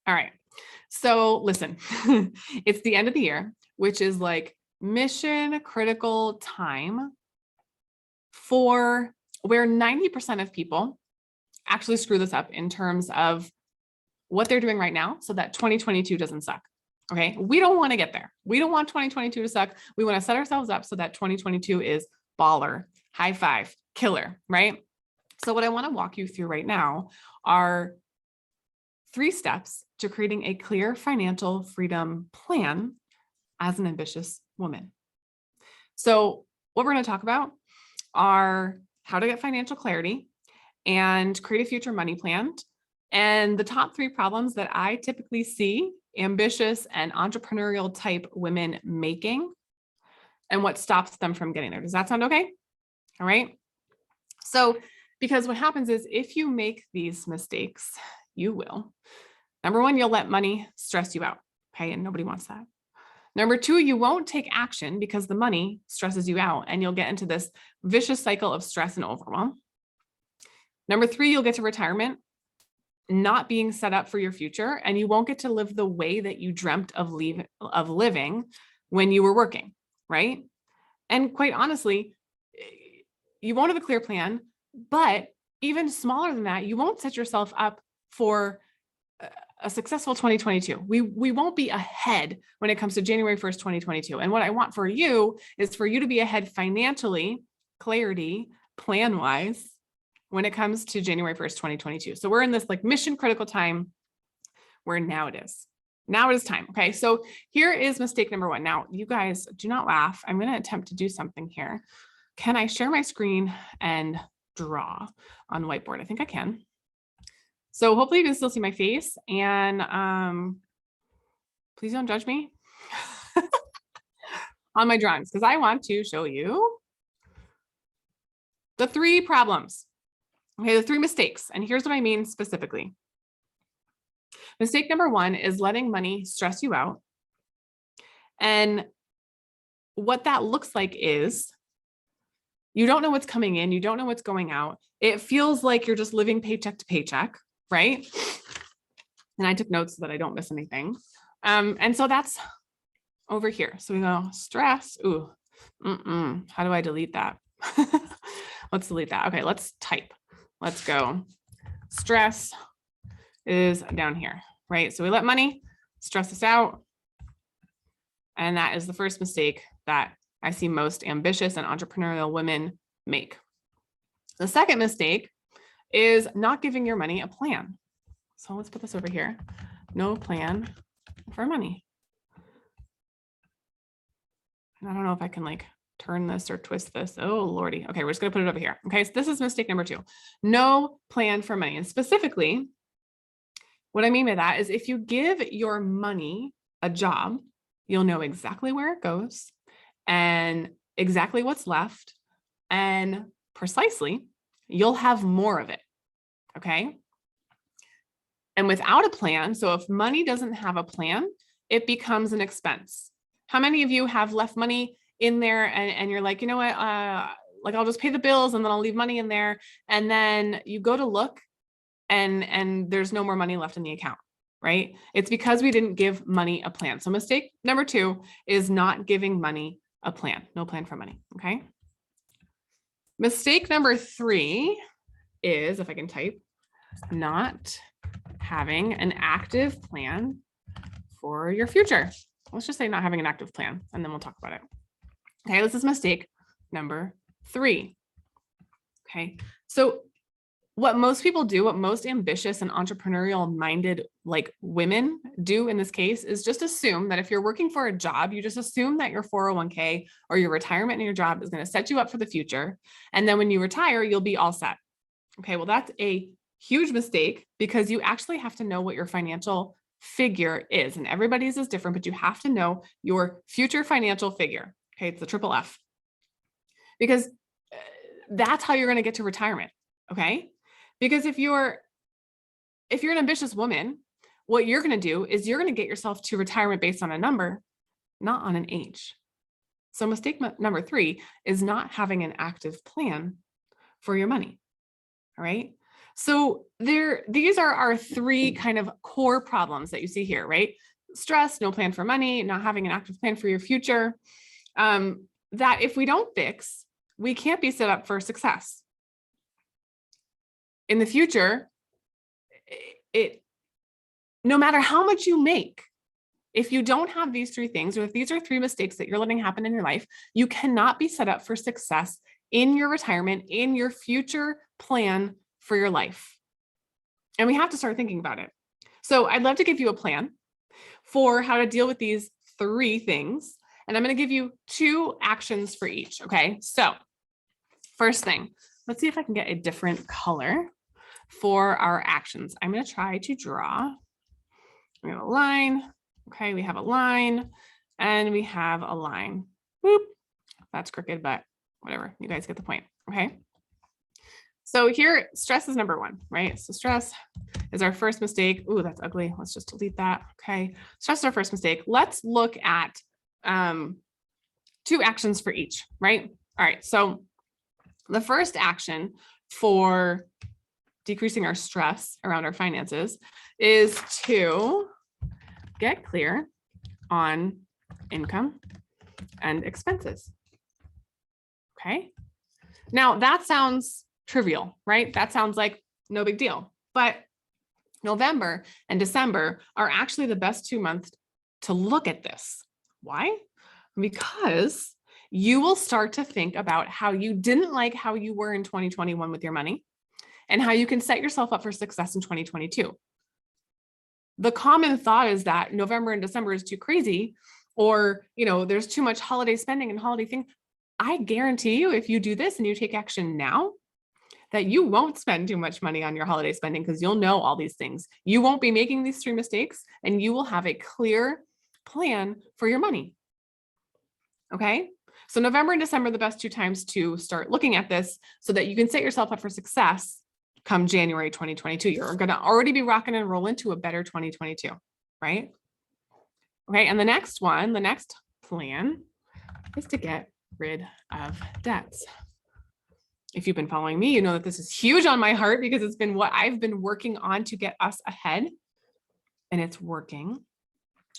All right. So listen, it's the end of the year, which is like mission critical time for where 90% of people actually screw this up in terms of what they're doing right now so that 2022 doesn't suck. Okay. We don't want to get there. We don't want 2022 to suck. We want to set ourselves up so that 2022 is baller, high five, killer, right? So what I want to walk you through right now are 3 steps to creating a clear financial freedom plan as an ambitious woman. So what we're going to talk about are how to get financial clarity and create a future money plan. And the top 3 problems that I typically see ambitious and entrepreneurial type women making and what stops them from getting there. Does that sound okay? All right. So, because what happens is if you make these mistakes, you will. Number 1, you'll let money stress you out. Okay. And nobody wants that. Number 2, you won't take action because the money stresses you out and you'll get into this vicious cycle of stress and overwhelm. Number 3, you'll get to retirement not being set up for your future, and you won't get to live the way that you dreamt of living when you were working, right? And quite honestly, you won't have a clear plan, but even smaller than that, you won't set yourself up for a successful 2022. We won't be ahead when it comes to January 1st, 2022. And what I want for you is for you to be ahead financially, clarity, plan-wise, when it comes to January 1st, 2022. So we're in this like mission critical time where now it is. Now it is time. Okay. So here is mistake number 1. Now, you guys do not laugh. I'm going to attempt to do something here. Can I share my screen and draw on whiteboard? I think I can. So hopefully you can still see my face, and please don't judge me on my drawings because I want to show you the 3 problems. Okay, the 3 mistakes. And here's what I mean specifically. Mistake number 1 is letting money stress you out. And what that looks like is you don't know what's coming in. You don't know what's going out. It feels like you're just living paycheck to paycheck, right? And I took notes so that I don't miss anything. And so that's over here. So we go stress. Ooh, how do I delete that? Let's delete that. Okay, let's type. Let's go. Stress is down here, right? So we let money stress us out. And that is the first mistake that I see most ambitious and entrepreneurial women make. The second mistake is not giving your money a plan. So let's put this over here. No plan for money. And I don't know if I can like turn this or twist this. Oh, Lordy. Okay, we're just going to put it over here. Okay, so this is mistake number 2. No plan for money. And specifically, what I mean by that is if you give your money a job, you'll know exactly where it goes and exactly what's left. And precisely, you'll have more of it. Okay. And without a plan, so if money doesn't have a plan, it becomes an expense. How many of you have left money in there and you're like, you know what, like I'll just pay the bills and then I'll leave money in there. And then you go to look and there's no more money left in the account, right? It's because we didn't give money a plan. So mistake number 2 is not giving money a plan. No plan for money. Okay. Mistake number 3 is, if I can type, not having an active plan for your future. Let's just say not having an active plan, and then we'll talk about it. Okay, this is mistake number 3. Okay, so what most people do, what most ambitious and entrepreneurial minded like women do in this case is just assume that if you're working for a job, you just assume that your 401k or your retirement in your job is going to set you up for the future. And then when you retire, you'll be all set. Okay, well, that's a huge mistake because you actually have to know what your financial figure is. And everybody's is different, but you have to know your future financial figure. Okay, it's the triple F. Because that's how you're going to get to retirement. Okay? Because if you're an ambitious woman, what you're going to do is you're going to get yourself to retirement based on a number, not on an age. So mistake number 3 is not having an active plan for your money. All right. So these are our three kind of core problems that you see here, right? Stress, no plan for money, not having an active plan for your future. That if we don't fix, we can't be set up for success. In the future, no matter how much you make, if you don't have these three things, or if these are three mistakes that you're letting happen in your life, you cannot be set up for success in your retirement, in your future plan for your life. And we have to start thinking about it. So I'd love to give you a plan for how to deal with these three things. And I'm going to give you 2 actions for each. Okay. So first thing, let's see if I can get a different color for our actions. I'm going to try to draw. We have a line. Okay. We have a line and we have a line. Whoop. That's crooked, but whatever. You guys get the point. Okay. So here, stress is number 1, right? So stress is our first mistake. Ooh, that's ugly. Let's just delete that. Okay. Stress is our first mistake. Let's look at 2 actions for each, right? All right. So the first action for decreasing our stress around our finances is to get clear on income and expenses. Okay. Now that sounds trivial, right? That sounds like no big deal, but November and December are actually the best 2 months to look at this. Why? Because you will start to think about how you didn't like how you were in 2021 with your money and how you can set yourself up for success in 2022. The common thought is that November and December is too crazy, or, there's too much holiday spending and holiday thing. I guarantee you, if you do this and you take action now, that you won't spend too much money on your holiday spending because you'll know all these things. You won't be making these 3 mistakes and you will have a clear plan for your money. Okay. So November and December are the best 2 times to start looking at this so that you can set yourself up for success come January 2022. You're going to already be rocking and rolling to a better 2022, right? Okay. And the next plan is to get rid of debts. If you've been following me, you know that this is huge on my heart because it's been what I've been working on to get us ahead, and it's working.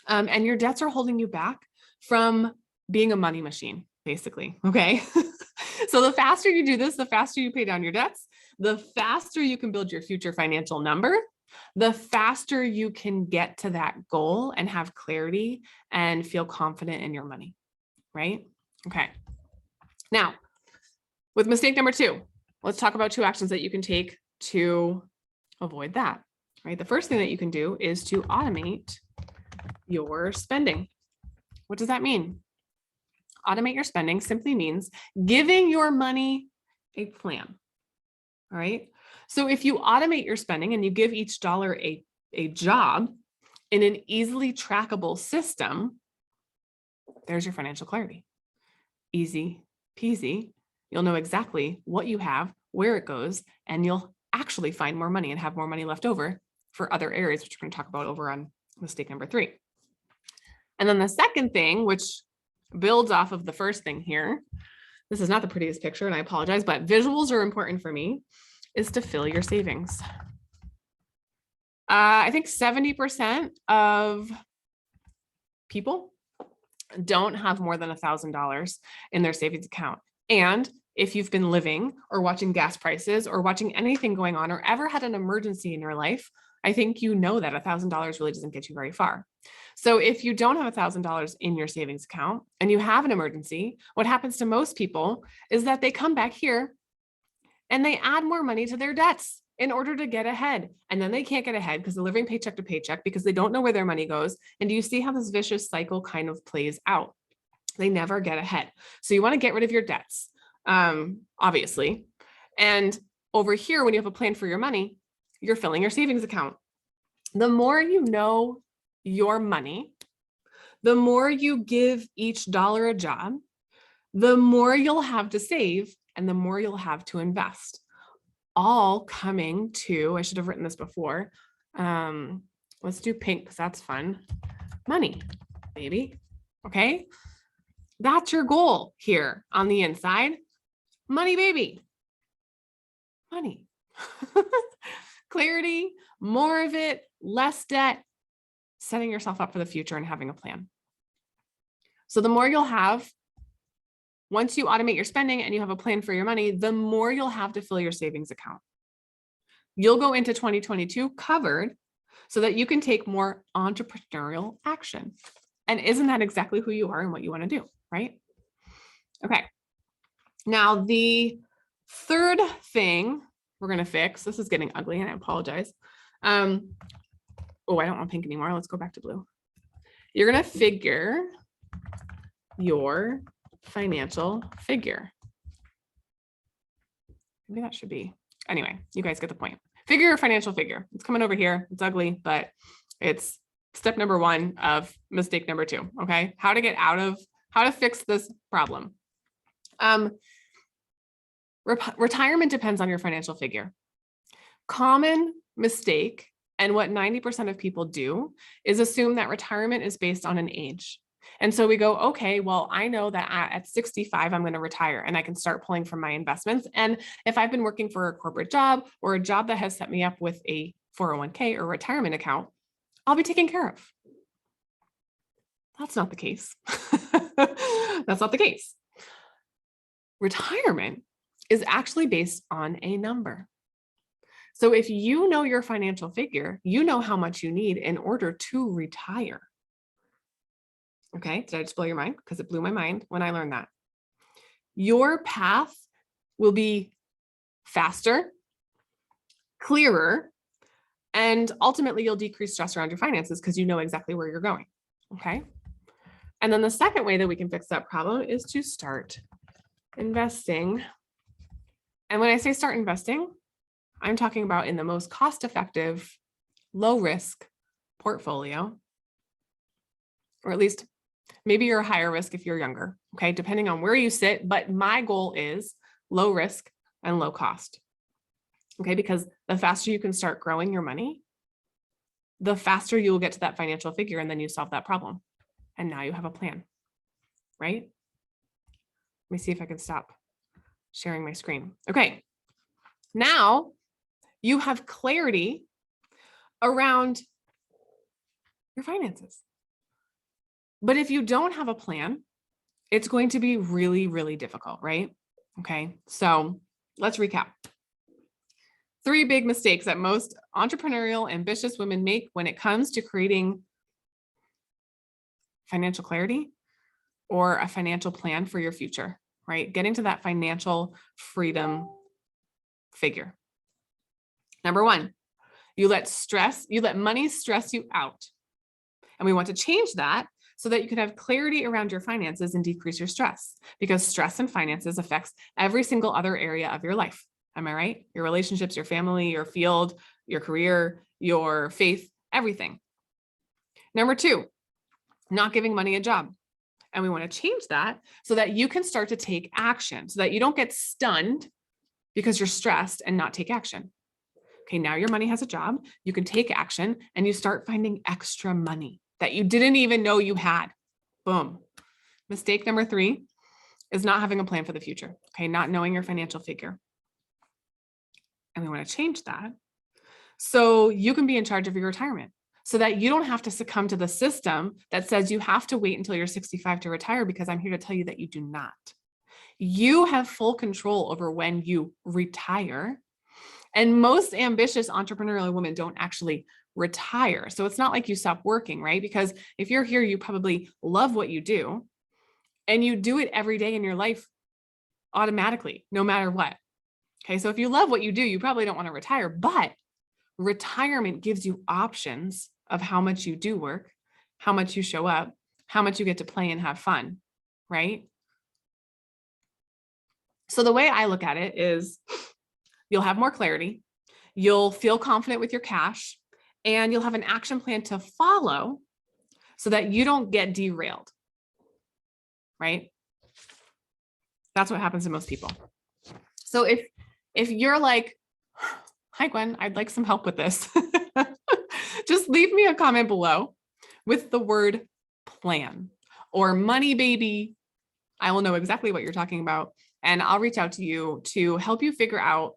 And your debts are holding you back from being a money machine, basically. Okay. So the faster you do this, the faster you pay down your debts, the faster you can build your future financial number, the faster you can get to that goal and have clarity and feel confident in your money, right? Okay. Now, with mistake number 2, let's talk about 2 actions that you can take to avoid that, right? The first thing that you can do is to automate your spending. What does that mean? Automate your spending simply means giving your money a plan. All right. So if you automate your spending and you give each dollar a job in an easily trackable system, there's your financial clarity. Easy peasy. You'll know exactly what you have, where it goes, and you'll actually find more money and have more money left over for other areas, which we're going to talk about over on mistake number 3. And then the second thing, which builds off of the first thing here, this is not the prettiest picture and I apologize, but visuals are important for me, is to fill your savings. I think 70% of people don't have more than $1,000 in their savings account. And if you've been living or watching gas prices or watching anything going on or ever had an emergency in your life, I think you know that $1,000 really doesn't get you very far. So if you don't have $1,000 in your savings account and you have an emergency, what happens to most people is that they come back here and they add more money to their debts in order to get ahead. And then they can't get ahead because they're living paycheck to paycheck because they don't know where their money goes. And do you see how this vicious cycle kind of plays out? They never get ahead. So you want to get rid of your debts, obviously. And over here, when you have a plan for your money, you're filling your savings account. The more you know your money, the more you give each dollar a job, the more you'll have to save and the more you'll have to invest. All coming to, I should have written this before. Let's do pink because that's fun. Money, baby. Okay. That's your goal here on the inside. Money, baby. Money. clarity, more of it, less debt, setting yourself up for the future and having a plan. So the more you'll have, once you automate your spending and you have a plan for your money, the more you'll have to fill your savings account. You'll go into 2022 covered so that you can take more entrepreneurial action. And isn't that exactly who you are and what you want to do, right? Okay. Now, the third thing we're going to fix, this is getting ugly and I apologize. Oh, I don't want pink anymore. Let's go back to blue. You're going to figure your financial figure. Maybe that should be, anyway, you guys get the point. Figure your financial figure. It's coming over here. It's ugly, but it's step number 1 of mistake number 2. Okay. How to fix this problem. Retirement depends on your financial figure. Common mistake, and what 90% of people do, is assume that retirement is based on an age. And so we go, okay, well, I know that at 65, I'm going to retire and I can start pulling from my investments. And if I've been working for a corporate job or a job that has set me up with a 401k or retirement account, I'll be taken care of. That's not the case. That's not the case. Retirement is actually based on a number. So if you know your financial figure, you know how much you need in order to retire. Okay, did I just blow your mind? Because it blew my mind when I learned that. Your path will be faster, clearer, and ultimately you'll decrease stress around your finances because you know exactly where you're going. Okay. And then the second way that we can fix that problem is to start investing. And when I say start investing, I'm talking about in the most cost-effective, low-risk portfolio, or at least maybe you're a higher risk if you're younger, okay, depending on where you sit. But my goal is low risk and low cost, okay, because the faster you can start growing your money, the faster you will get to that financial figure, and then you solve that problem. And now you have a plan, right? Let me see if I can stop sharing my screen. Okay, now you have clarity around your finances. But if you don't have a plan, it's going to be really, really difficult, right? Okay, so let's recap. 3 big mistakes that most entrepreneurial, ambitious women make when it comes to creating financial clarity or a financial plan for your future, right? Getting to that financial freedom figure. Number 1, you let money stress you out. And we want to change that so that you can have clarity around your finances and decrease your stress, because stress and finances affects every single other area of your life. Am I right? Your relationships, your family, your field, your career, your faith, everything. Number 2, not giving money a job. And we want to change that so that you can start to take action, so that you don't get stunned because you're stressed and not take action. Okay, now your money has a job, you can take action and you start finding extra money that you didn't even know you had. Boom. Mistake number 3 is not having a plan for the future. Okay, not knowing your financial figure. And we want to change that so you can be in charge of your retirement, so that you don't have to succumb to the system that says you have to wait until you're 65 to retire, because I'm here to tell you that you do not. You have full control over when you retire. And most ambitious entrepreneurial women don't actually retire. So it's not like you stop working, right? Because if you're here, you probably love what you do and you do it every day in your life automatically, no matter what. Okay, so if you love what you do, you probably don't want to retire, but retirement gives you options of how much you do work, how much you show up, how much you get to play and have fun, right? So the way I look at it is you'll have more clarity, you'll feel confident with your cash, and you'll have an action plan to follow so that you don't get derailed, right? That's what happens to most people. So if you're like, hi, Gwen, I'd like some help with this, just leave me a comment below with the word plan or money baby. I will know exactly what you're talking about, and I'll reach out to you to help you figure out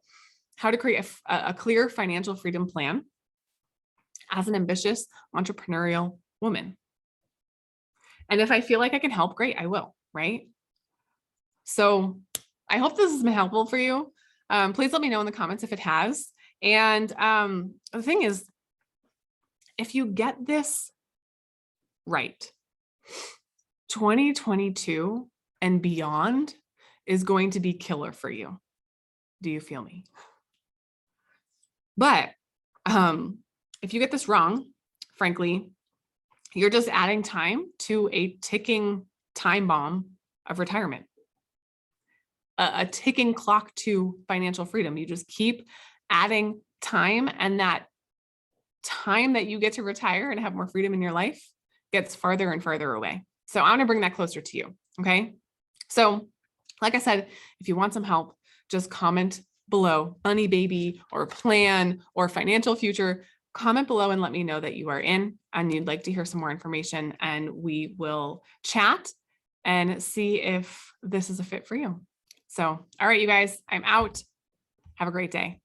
how to create a clear financial freedom plan as an ambitious entrepreneurial woman. And if I feel like I can help, great, I will, right? So I hope this has been helpful for you. Please let me know in the comments if it has. And the thing is, if you get this right, 2022 and beyond is going to be killer for you. Do you feel me? But if you get this wrong, frankly, you're just adding time to a ticking time bomb of retirement, a ticking clock to financial freedom. You just keep adding time, and that time that you get to retire and have more freedom in your life gets farther and farther away. So I want to bring that closer to you. Okay. So like I said, if you want some help, just comment below Bunny Baby or plan or financial future. Comment below and let me know that you are in and you'd like to hear some more information, and we will chat and see if this is a fit for you. So, all right, you guys, I'm out. Have a great day.